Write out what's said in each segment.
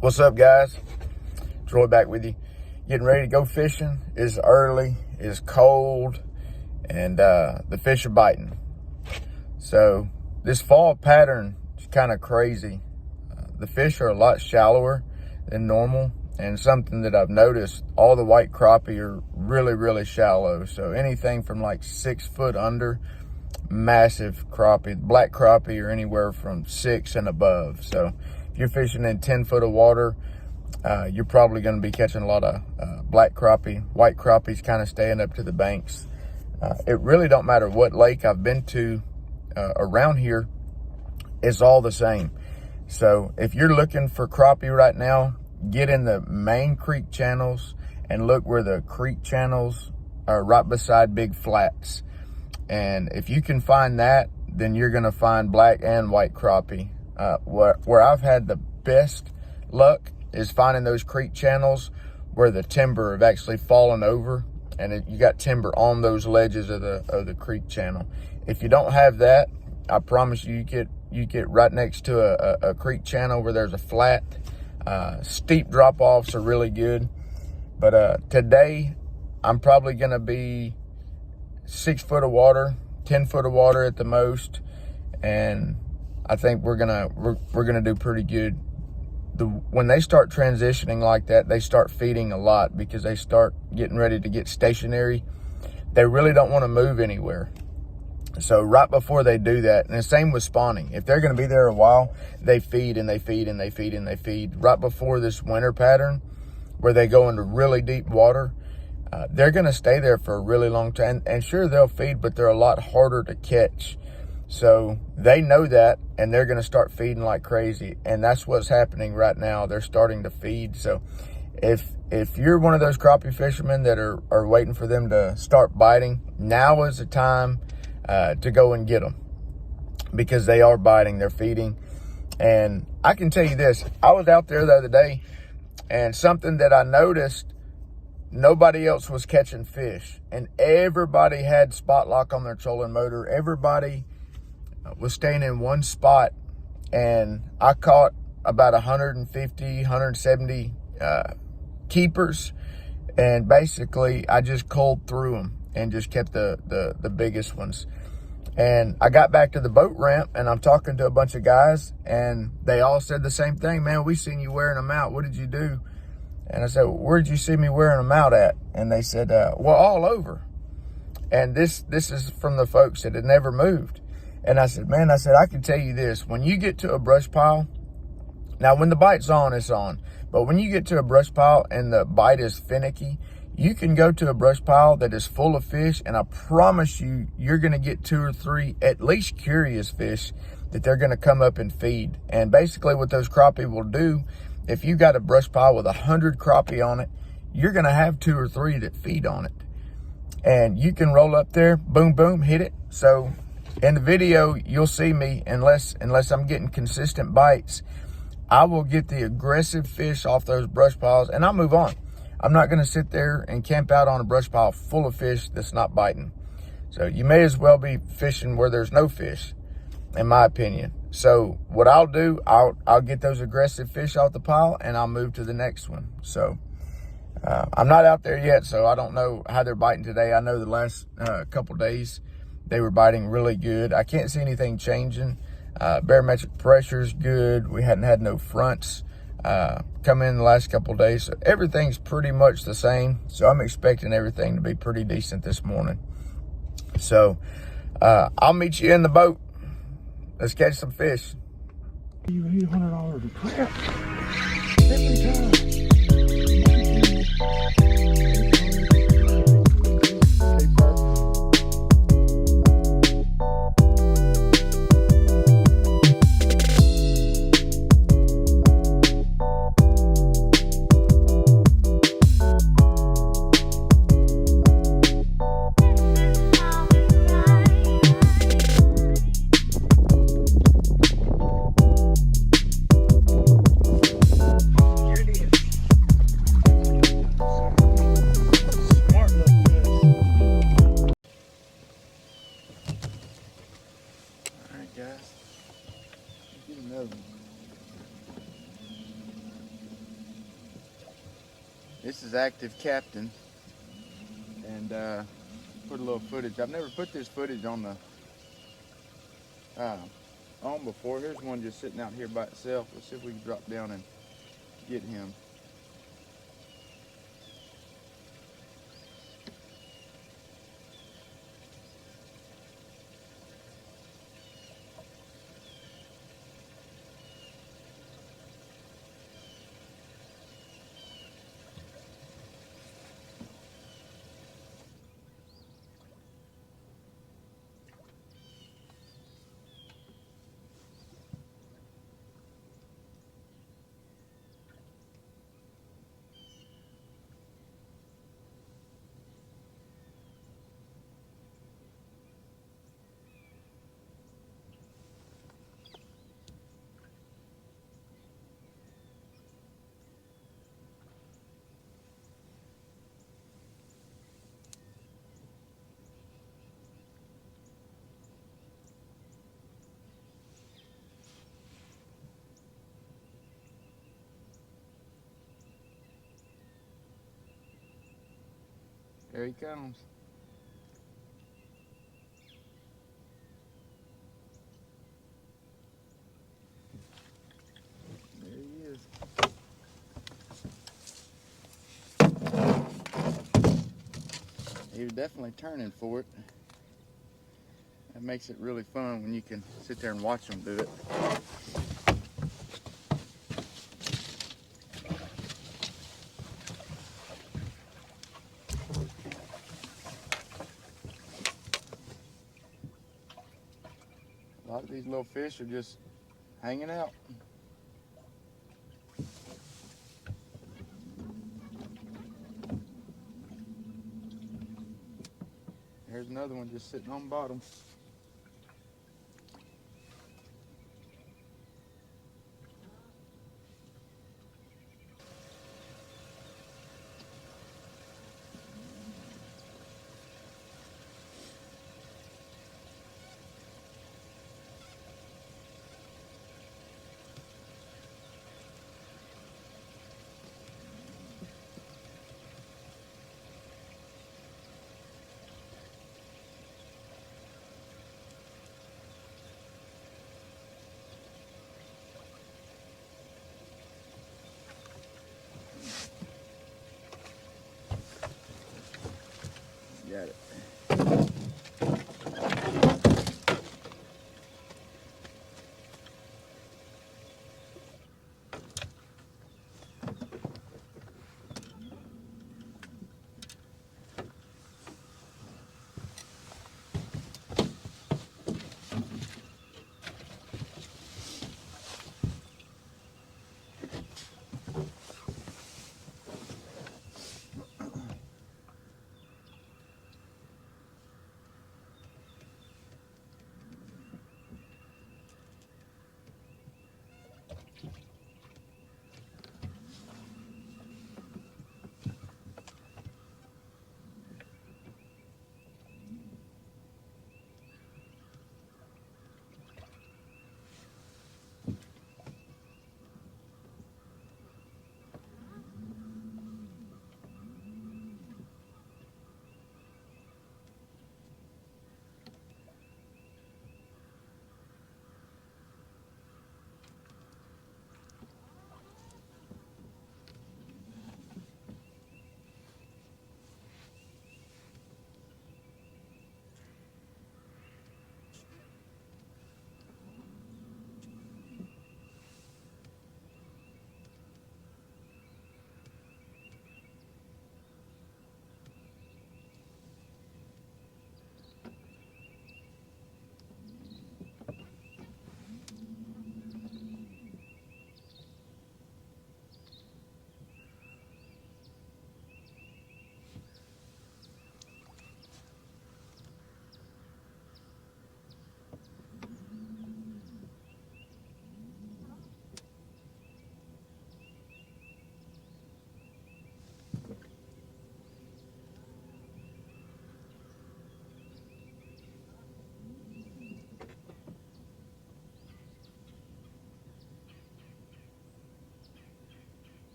What's up, guys? Troy back with you. Getting ready to go fishing. It's early, it's cold, and the fish are biting. So this fall pattern is kind of crazy. The fish are a lot shallower than normal, and something that I've noticed, all the white crappie are really shallow. So anything from like 6 foot under, massive crappie. Black crappie are anywhere from 6 and above. So if you're fishing in 10 foot of water, you're probably going to be catching a lot of black crappie. White crappie's kind of staying up to the banks. It really don't matter what lake I've been to around here, it's all the same. So if you're looking for crappie right now, get in the main creek channels and look where the creek channels are, right beside big flats. And if you can find that, then you're going to find black and white crappie. Where I've had the best luck is finding those creek channels where the timber have actually fallen over, and you got timber on those ledges of the creek channel. If you don't have that, I promise you, you get right next to a creek channel where there's a flat. Steep drop-offs are really good. But today, I'm probably going to be 6 foot of water, 10 foot of water at the most, and I think we're gonna do pretty good. When they start transitioning like that, they start feeding a lot because they start getting ready to get stationary. They really don't want to move anywhere. So right before they do that, and the same with spawning, if they're going to be there a while, they feed and they feed and they feed and they feed. Right before this winter pattern, where they go into really deep water, they're going to stay there for a really long time. And sure, they'll feed, but they're a lot harder to catch. So they know that, and they're going to start feeding like crazy. And that's what's happening right now. They're starting to feed. So if you're one of those crappie fishermen that are waiting for them to start biting, now is the time to go and get them, because they are biting, they're feeding. And I can tell you this, I was out there the other day, and something that I noticed, nobody else was catching fish, and everybody had spot lock on their trolling motor. Everybody was staying in one spot, and I caught about 150, 170 keepers, and basically I just culled through them and just kept the biggest ones. And I got back to the boat ramp, and I'm talking to a bunch of guys, and they all said the same thing. Man, we seen you wearing them out. What did you do? And I said, well, where'd you see me wearing them out at? And they said, well, all over. And this is from the folks that had never moved. And I said, man, I can tell you this. When you get to a brush pile, now when the bite's on, it's on. But when you get to a brush pile and the bite is finicky, you can go to a brush pile that is full of fish, and I promise you, you're going to get 2 or 3 at least curious fish that they're going to come up and feed. And basically what those crappie will do, if you got a brush pile with 100 crappie on it, you're going to have 2 or 3 that feed on it. And you can roll up there, boom, boom, hit it. So in the video, you'll see me, unless I'm getting consistent bites, I will get the aggressive fish off those brush piles, and I'll move on. I'm not going to sit there and camp out on a brush pile full of fish that's not biting. So you may as well be fishing where there's no fish, in my opinion. So what I'll do, I'll get those aggressive fish off the pile, and I'll move to the next one. So I'm not out there yet, so I don't know how they're biting today. I know the last couple days they were biting really good. I can't see anything changing. Barometric pressure is good. We hadn't had no fronts come in the last couple days. So everything's pretty much the same. So I'm expecting everything to be pretty decent this morning. So I'll meet you in the boat. Let's catch some fish. You $800 to trap every time. Here it is. This is active captain, and put a little footage. I've never put this footage on the on before. Here's one just sitting out here by itself. Let's see if we can drop down and get him. There he comes. There he is. He was definitely turning for it. That makes it really fun when you can sit there and watch them do it. A lot of these little fish are just hanging out. There's another one just sitting on bottom. Got it.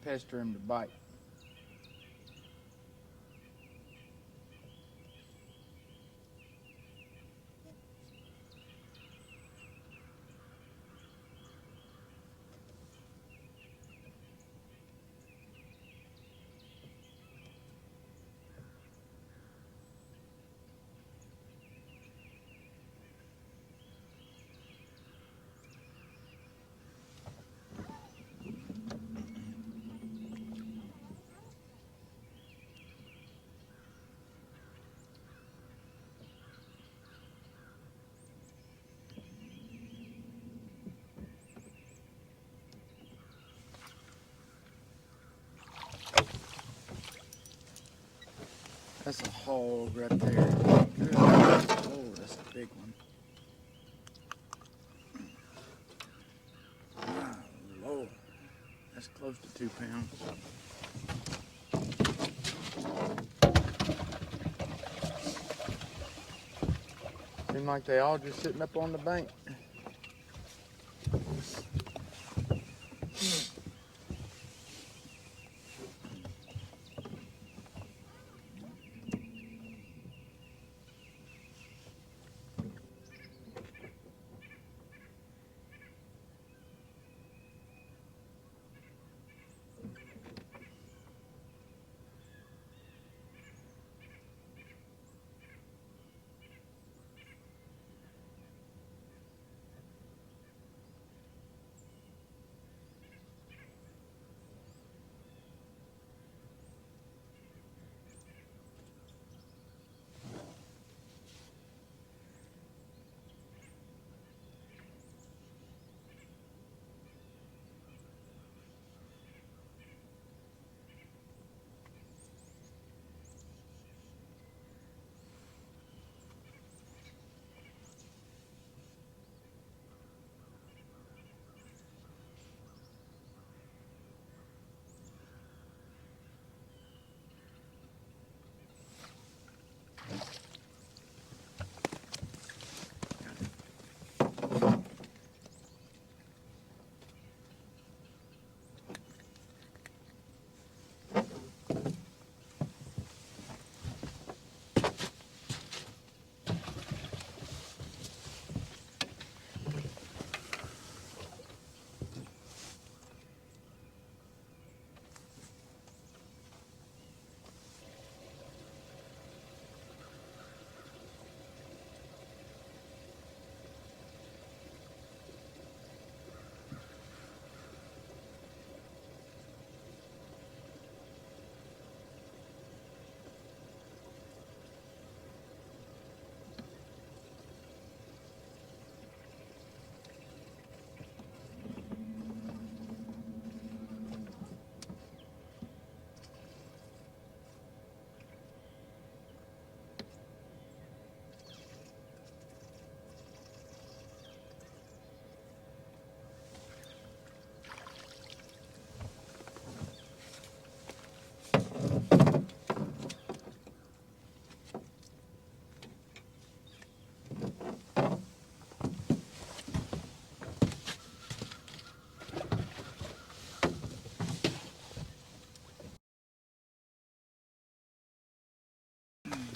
pester him to bite. That's a hog right there. Oh, that's a big one. My Lord. That's close to 2 pounds. Seem like they all just sitting up on the bank.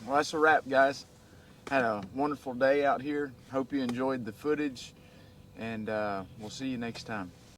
Well, that's a wrap, guys. Had a wonderful day out here. Hope you enjoyed the footage, and we'll see you next time.